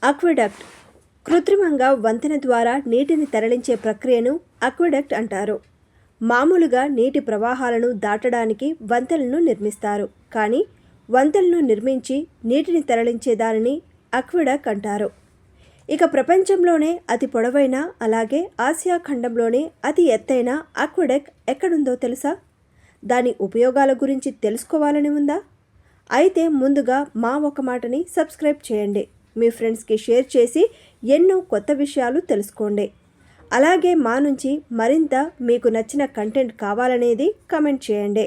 Aqueduct కృత్రిమంగా వంతెన ద్వారా నీటిని తరలించే ప్రక్రియను అక్విడక్ట్ అంటారు. మామూలుగా నీటి ప్రవాహాలను దాటడానికి వంతెనలను నిర్మిస్తారు. కానీ వంతెనలను నిర్మించి నీటిని తరలించే దానిని అక్విడక్ట్ అంటారు. ఇక ప్రపంచంలోనే అతి పొడవైన అలాగే ఆసియా ఖండంలోనే అతి ఎత్తైన అక్విడక్ట్ ఎక్కడుందో తెలుసా? దాని ఉపయోగాల గురించి తెలుసుకోవాలని ఉందా? అయితే ముందుగా మా ఒక మాటని సబ్స్క్రైబ్ చేయండి. మీ ఫ్రెండ్స్కి షేర్ చేసి ఎన్నో కొత్త విషయాలు తెలుసుకోండి. అలాగే మా నుంచి మరింత మీకు నచ్చిన కంటెంట్ కావాలనేది కామెంట్ చేయండి.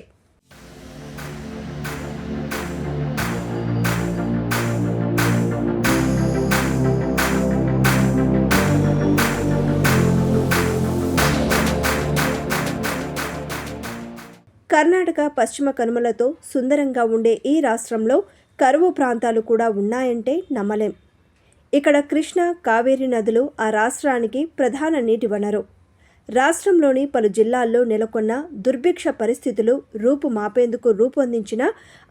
కర్ణాటక పశ్చిమ కనుమలతో సుందరంగా ఉండే ఈ రాష్ట్రంలో కరువు ప్రాంతాలు కూడా ఉన్నాయంటే నమ్మలేం. ఇక్కడ కృష్ణ, కావేరి నదులు ఆ రాష్ట్రానికి ప్రధాన నీటి వనరు. రాష్ట్రంలోని పలు జిల్లాల్లో నెలకొన్న దుర్భిక్ష పరిస్థితులు రూపుమాపేందుకు రూపొందించిన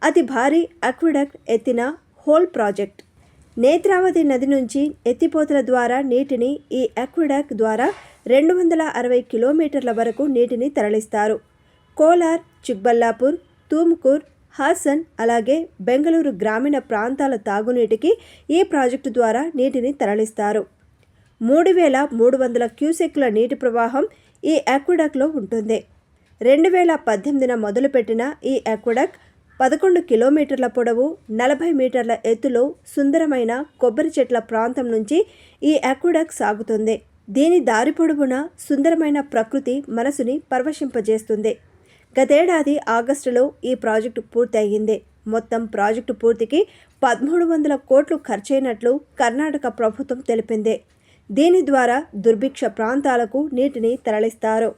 అతి భారీ అక్విడక్ట్ ఎత్తిన హోల్ ప్రాజెక్ట్. నేత్రావతి నది నుంచి ఎత్తిపోతల ద్వారా నీటిని ఈ అక్విడక్ట్ ద్వారా 260 కిలోమీటర్ల వరకు నీటిని తరలిస్తారు. కోలార్, చిక్బల్లాపూర్, తూముకూర్, హాసన్ అలాగే బెంగళూరు గ్రామీణ ప్రాంతాల తాగునీటికి ఈ ప్రాజెక్టు ద్వారా నీటిని తరలిస్తారు. 3300 క్యూసెక్ల నీటి ప్రవాహం ఈ అక్విడక్ట్లో ఉంటుంది. 2018న మొదలుపెట్టిన ఈ అక్విడక్ట్ 11 కిలోమీటర్ల పొడవు, 40 మీటర్ల ఎత్తులో సుందరమైన కొబ్బరి చెట్ల ప్రాంతం నుంచి ఈ అక్విడక్ట్ సాగుతుంది. దీని దారి పొడవునా సుందరమైన ప్రకృతి మనసుని పరవశింపజేస్తుంది. గతేడాది ఆగస్టులో ఈ ప్రాజెక్టు పూర్తయింది. మొత్తం ప్రాజెక్టు పూర్తికి 1300 కోట్లు ఖర్చయినట్లు కర్ణాటక ప్రభుత్వం తెలిపింది. దీని ద్వారా దుర్భిక్ష ప్రాంతాలకు నీటిని తరలిస్తారు.